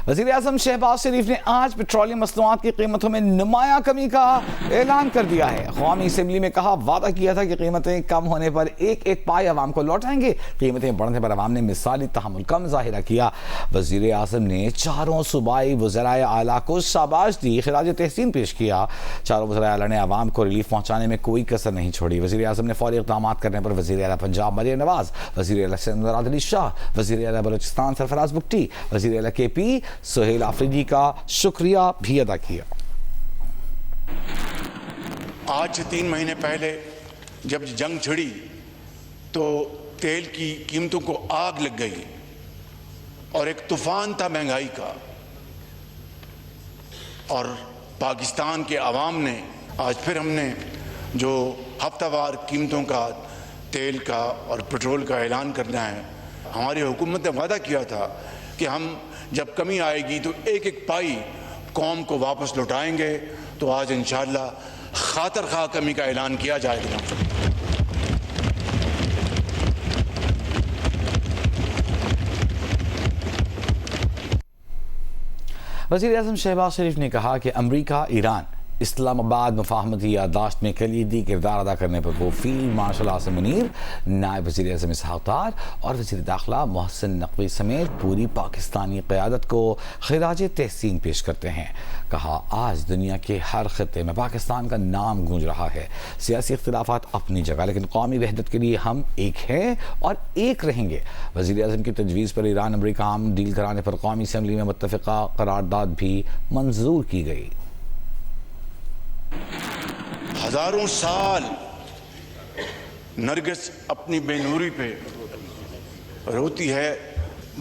وزیر اعظم شہباز شریف نے آج پیٹرولیم مصنوعات کی قیمتوں میں نمایاں کمی کا اعلان کر دیا ہے۔ قومی اسمبلی میں کہا وعدہ کیا تھا کہ قیمتیں کم ہونے پر ایک ایک پائی عوام کو لوٹائیں گے، قیمتیں بڑھنے پر عوام نے مثالی تحمل کا مظاہرہ کیا۔ وزیر اعظم نے چاروں صوبائی وزرائے اعلیٰ کو شاباش دی، خراج تحسین پیش کیا۔ چاروں وزرائے اعلیٰ نے عوام کو ریلیف پہنچانے میں کوئی کسر نہیں چھوڑی۔ وزیر اعظم نے فوری اقدامات کرنے پر وزیر اعلیٰ پنجاب مریم نواز، وزیر اعلیٰ سندھ مراد علی شاہ، وزیر اعلیٰ بلوچستان سرفراز بگٹی، وزیر اعلیٰ کے پی سہیل آفریدی کا شکریہ بھی ادا کیا۔ آج سے 3 مہینے پہلے جب جنگ چھڑی تو تیل کی قیمتوں کو آگ لگ گئی اور ایک طوفان تھا مہنگائی کا، اور پاکستان کے عوام نے آج پھر ہم نے جو ہفتہ وار قیمتوں کا تیل کا اور پٹرول کا اعلان کرنا ہے، ہماری حکومت نے وعدہ کیا تھا کہ ہم جب کمی آئے گی تو ایک ایک پائی قوم کو واپس لوٹائیں گے، تو آج انشاءاللہ خاطر خواہ کمی کا اعلان کیا جائے گا۔ وزیر اعظم شہباز شریف نے کہا کہ امریکہ ایران اسلام آباد مفاہمتی یادداشت میں کلیدی کردار ادا کرنے پر وہ فیلڈ مارشل عاصم منیر، نائب وزیر اعظم اسحاق ڈار اور وزیر داخلہ محسن نقوی سمیت پوری پاکستانی قیادت کو خراج تحسین پیش کرتے ہیں۔ کہا آج دنیا کے ہر خطے میں پاکستان کا نام گونج رہا ہے۔ سیاسی اختلافات اپنی جگہ، لیکن قومی وحدت کے لیے ہم ایک ہیں اور ایک رہیں گے۔ وزیر اعظم کی تجویز پر ایران امریکہ عام ڈیل کرانے پر قومی اسمبلی میں متفقہ قرارداد بھی منظور کی گئی۔ ہزاروں سال نرگس اپنی بے نوری پہ روتی ہے،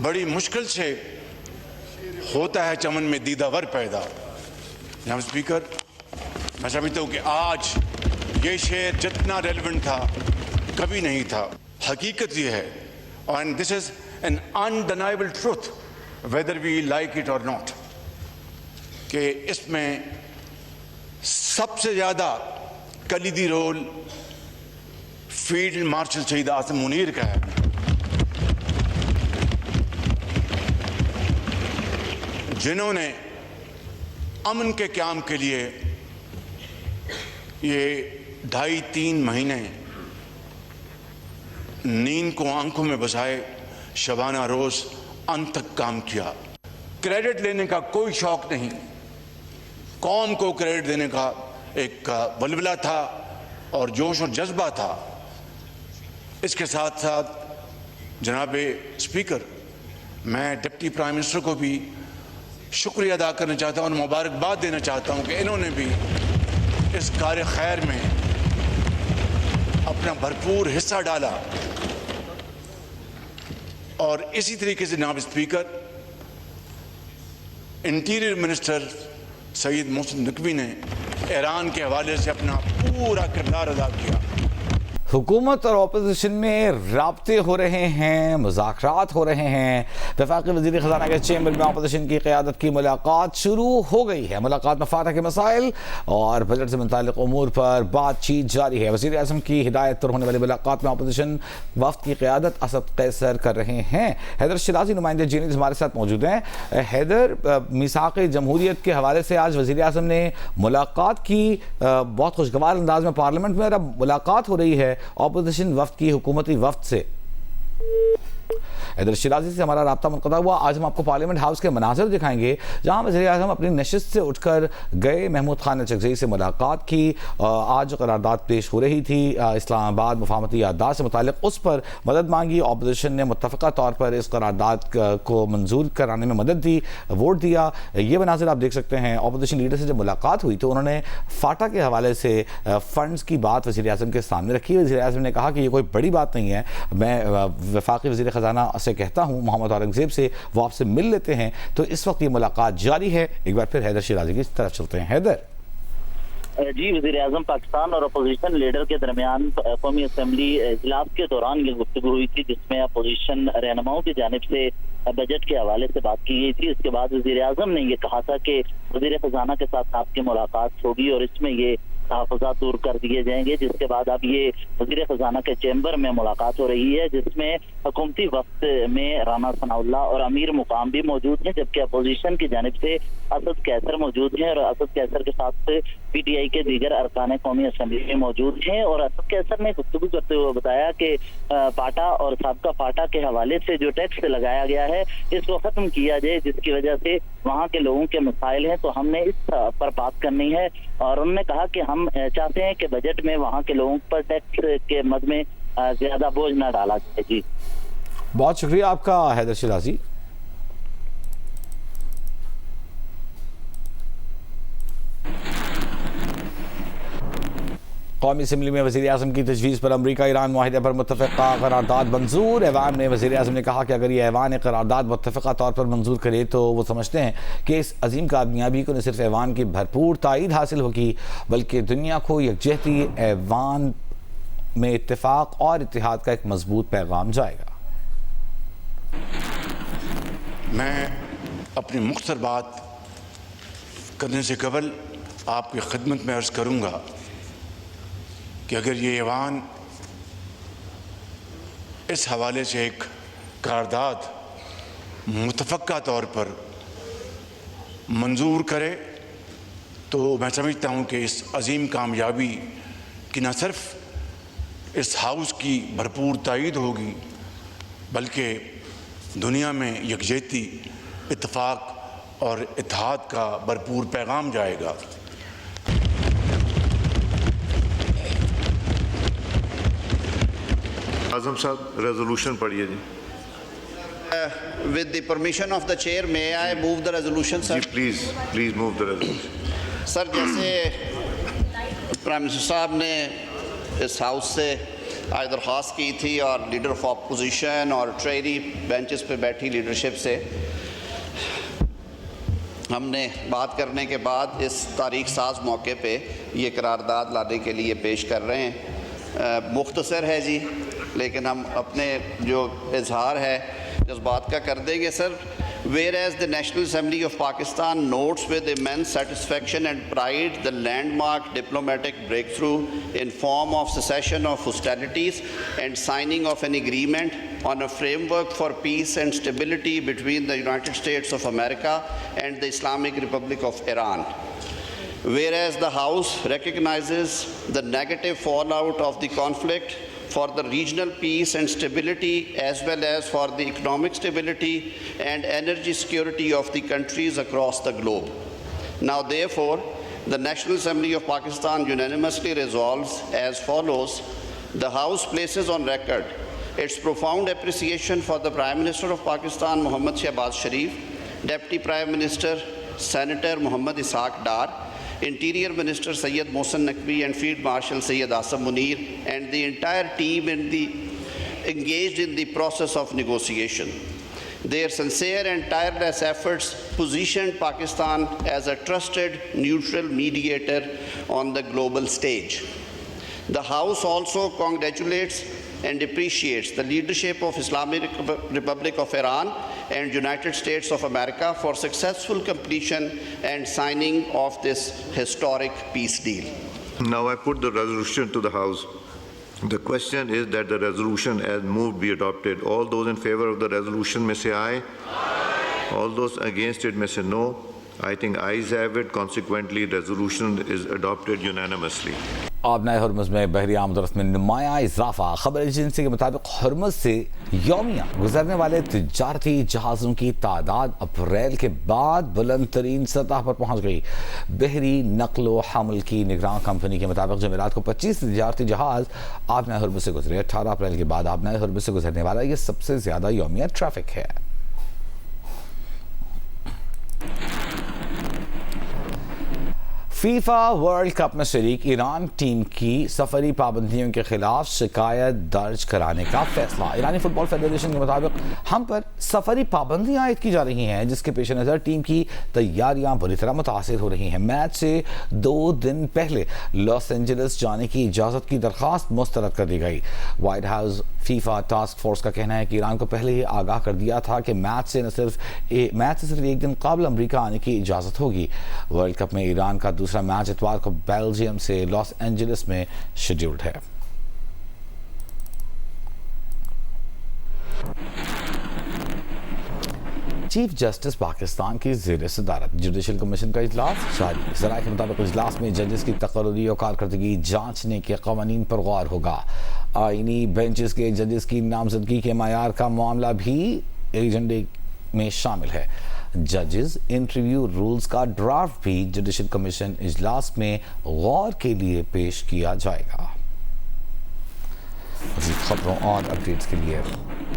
بڑی مشکل سے ہوتا ہے چمن میں دیدہ ور پیدا۔ جناب اسپیکر، میں سمجھتا ہوں کہ آج یہ شعر جتنا ریلیونٹ تھا کبھی نہیں تھا۔ حقیقت یہ ہے، and this is an undeniable truth whether we like it or not، کہ اس میں سب سے زیادہ کلیدی رول فیلڈ مارشل شہید عاصم منیر کا ہے، جنہوں نے امن کے قیام کے لیے یہ 2.5-3 مہینے نیند کو آنکھوں میں بسائے شبانہ روز انت تک کام کیا۔ کریڈٹ لینے کا کوئی شوق نہیں، قوم کو کریڈٹ دینے کا ایک ولولہ تھا اور جوش اور جذبہ تھا۔ اس کے ساتھ ساتھ جناب اسپیکر، میں ڈپٹی پرائم منسٹر کو بھی شکریہ ادا کرنا چاہتا ہوں اور مبارکباد دینا چاہتا ہوں کہ انہوں نے بھی اس کار خیر میں اپنا بھرپور حصہ ڈالا۔ اور اسی طریقے سے جناب اسپیکر، انٹیریئر منسٹر سید محسن نقوی نے ایران کے حوالے سے اپنا پورا کردار ادا کیا۔ حکومت اور اپوزیشن میں رابطے ہو رہے ہیں، مذاکرات ہو رہے ہیں۔ وفاقی وزیر خزانہ کے چیمبر میں اپوزیشن کی قیادت کی ملاقات شروع ہو گئی ہے۔ ملاقات میں فاتح کے مسائل اور بجٹ سے متعلق امور پر بات چیت جاری ہے۔ وزیر اعظم کی ہدایت پر ہونے والی ملاقات میں اپوزیشن وفد کی قیادت اسد قیصر کر رہے ہیں۔ حیدر شیرازی نمائندے جینیز ہمارے ساتھ موجود ہیں۔ حیدر، میثاق جمہوریت کے حوالے سے آج وزیر اعظم نے ملاقات کی، بہت خوشگوار انداز میں پارلیمنٹ میں، اور اب ملاقات ہو رہی ہے اپوزیشن وفد کی حکومتی وفد سے۔ حیدر شیرازی سے ہمارا رابطہ منقطع ہوا۔ آج ہم آپ کو پارلیمنٹ ہاؤس کے مناظر دکھائیں گے جہاں وزیر اعظم اپنی نشست سے اٹھ کر گئے، محمود خان چکزئی سے ملاقات کی۔ آج قرارداد پیش ہو رہی تھی اسلام آباد مفاہمتی یادداشت سے متعلق، اس پر مدد مانگی۔ اپوزیشن نے متفقہ طور پر اس قرارداد کو منظور کرانے میں مدد دی، ووٹ دیا۔ یہ مناظر آپ دیکھ سکتے ہیں۔ اپوزیشن لیڈر سے جب ملاقات ہوئی تو انہوں نے فاٹا کے حوالے سے فنڈز کی بات وزیر اعظم کے سامنے رکھی۔ وزیر اعظم نے کہا کہ یہ کوئی بڑی بات نہیں ہے، میں وفاقی وزیر خزانہ سے کہتا ہوں محمد اورنگزیب سے، وہ آپ سے مل لیتے ہیں۔ تو اس وقت یہ ملاقات جاری ہے۔ ایک بار پھر حیدر شیرازی کی طرف چلتے ہیں۔ حیدر جی، وزیر اعظم پاکستان اور اپوزیشن لیڈر کے درمیان قومی اسمبلی اجلاس کے دوران یہ گفتگو ہوئی تھی، جس میں اپوزیشن رہنماؤں کی جانب سے بجٹ کے حوالے سے بات کی گئی تھی۔ اس کے بعد وزیر اعظم نے یہ کہا تھا کہ وزیر خزانہ کے ساتھ آپ کی ملاقات ہوگی اور اس میں یہ تحفظات دور کر دیے جائیں گے، جس کے بعد اب یہ وزیر خزانہ کے چیمبر میں ملاقات ہو رہی ہے، جس میں حکومتی وفد میں رانا ثناء اللہ اور امیر مقام بھی موجود ہیں، جبکہ اپوزیشن کی جانب سے اسد قیصر موجود ہیں، اور اسد قیصر کے ساتھ پی ٹی آئی کے دیگر ارکان قومی اسمبلی میں موجود ہیں۔ اور اسد قیصر نے گفتگو کرتے ہوئے بتایا کہ پاٹا اور سابقہ پاٹا کے حوالے سے جو ٹیکس لگایا گیا ہے اس کو ختم کیا جائے، جس کی وجہ سے وہاں کے لوگوں کے مسائل ہیں، تو ہم نے اس پر بات کرنی ہے۔ اور انہوں نے کہا کہ ہم چاہتے ہیں کہ بجٹ میں وہاں کے لوگوں پر ٹیکس کے مد میں زیادہ بوجھ نہ ڈالا جائے۔ جی بہت شکریہ آپ کا حیدر شیرازی۔ قومی اسمبلی میں وزیر اعظم کی تجویز پر امریکہ ایران معاہدے پر متفقہ قرارداد منظور۔ ایوان میں وزیر اعظم نے کہا کہ اگر یہ ایوان قرارداد متفقہ طور پر منظور کرے تو وہ سمجھتے ہیں کہ اس عظیم کامیابی کو نہ صرف ایوان کی بھرپور تائید حاصل ہوگی بلکہ دنیا کو یکجہتی ایوان میں اتفاق اور اتحاد کا ایک مضبوط پیغام جائے گا۔ میں اپنی مختصر بات کرنے سے قبل آپ کی خدمت میں عرض کروں گا کہ اگر یہ ایوان اس حوالے سے ایک قرارداد متفقہ طور پر منظور کرے تو میں سمجھتا ہوں کہ اس عظیم کامیابی کی نہ صرف اس ہاؤس کی بھرپور تائید ہوگی بلکہ دنیا میں یکجہتی، اتفاق اور اتحاد کا بھرپور پیغام جائے گا۔ اعظم صاحب ریزولوشن پڑھیے جی۔ With the permission of the chair, may I move the resolution, sir? جی please move the resolution. Sir جیسے پرائم منسٹر صاحب نے اس ہاؤس سے آج درخواست کی تھی اور لیڈر آف اپوزیشن اور ٹریری بینچز پہ بیٹھی لیڈرشپ سے ہم نے بات کرنے کے بعد اس تاریخ ساز موقع پہ یہ قرارداد لانے کے لیے پیش کر رہے ہیں۔ مختصر ہے جی، لیکن ہم اپنے جو اظہار ہے جذبات کا کر دیں گے سر۔ Whereas the National Assembly of Pakistan notes with immense satisfaction and pride the landmark diplomatic breakthrough in form of cessation of hostilities and signing of an agreement on a framework for peace and stability between the United States of America and the Islamic Republic of Iran. Whereas the House recognizes the negative fallout of the conflict for the regional peace and stability as well as for the economic stability and energy security of the countries across the globe. Now therefore, the National Assembly of Pakistan unanimously resolves as follows: the House places on record its profound appreciation for the Prime Minister of Pakistan, Mohammad Shehbaz Sharif, Deputy Prime Minister, Senator Muhammad Ishaq Dar, Interior Minister Syed Mohsen Naqvi and Field Marshal Syed Asam Munir and the entire team engaged in the process of negotiation. Their sincere and tireless efforts positioned Pakistan as a trusted neutral mediator on the global stage. The House also congratulates and appreciates the leadership of Islamic Republic of Iran and United States of America for successful completion and signing of this historic peace deal. Now I put the resolution to the House. The question is that the resolution as moved be adopted. All those in favor of the resolution may say aye. Aye. All those against it may say no. I think ayes have it. Consequently, resolution is adopted unanimously. آبنائے Hormuz میں بحری آمد و رفت میں نمایاں اضافہ۔ خبر ایجنسی کے مطابق ہرمز سے یومیہ گزرنے والے تجارتی جہازوں کی تعداد اپریل کے بعد بلند ترین سطح پر پہنچ گئی۔ بحری نقل و حمل کی نگراں کمپنی کے مطابق جمعرات کو 25 تجارتی جہاز آبنائے ہرمز سے گزرے۔ 18 اپریل کے بعد آبنائے ہرمز سے گزرنے والا یہ سب سے زیادہ یومیہ ٹریفک ہے۔ فیفا ورلڈ کپ میں شریک ایران ٹیم کی سفری پابندیوں کے خلاف شکایت درج کرانے کا فیصلہ۔ ایرانی فٹبال فیڈریشن کے مطابق ہم پر سفری پابندیاں عائد کی جا رہی ہیں، جس کے پیش نظر ٹیم کی تیاریاں بری طرح متاثر ہو رہی ہیں۔ میچ سے 2 دن پہلے لاس اینجلس جانے کی اجازت کی درخواست مسترد کر دی گئی۔ White house FIFA task force کا کہنا ہے کہ ایران کو پہلے ہی آگاہ کر دیا تھا کہ میچ سے صرف 1 دن قبل امریکہ آنے کی اجازت ہوگی۔ ورلڈ کپ میں ایران کا دوسرا دوسرا میچ اتوار کو بیلجیم سے لاس اینجلس میں شیڈیولڈ ہے. چیف جسٹس پاکستان کی زیر صدارت جوڈیشل کمیشن کا اجلاس جاری. ذرائع کے مطابق اجلاس میں ججز کی تقرری اور کارکردگی جانچنے کے قوانین پر غور ہوگا. آئینی بینچز کے ججز کی نامزدگی کے معیار کا معاملہ بھی ایجنڈے میں شامل ہے. ججز انٹرویو رولز کا ڈرافٹ بھی جوڈیشل کمیشن اجلاس میں غور کے لیے پیش کیا جائے گا. مزید خبروں اور اپڈیٹس کے لیے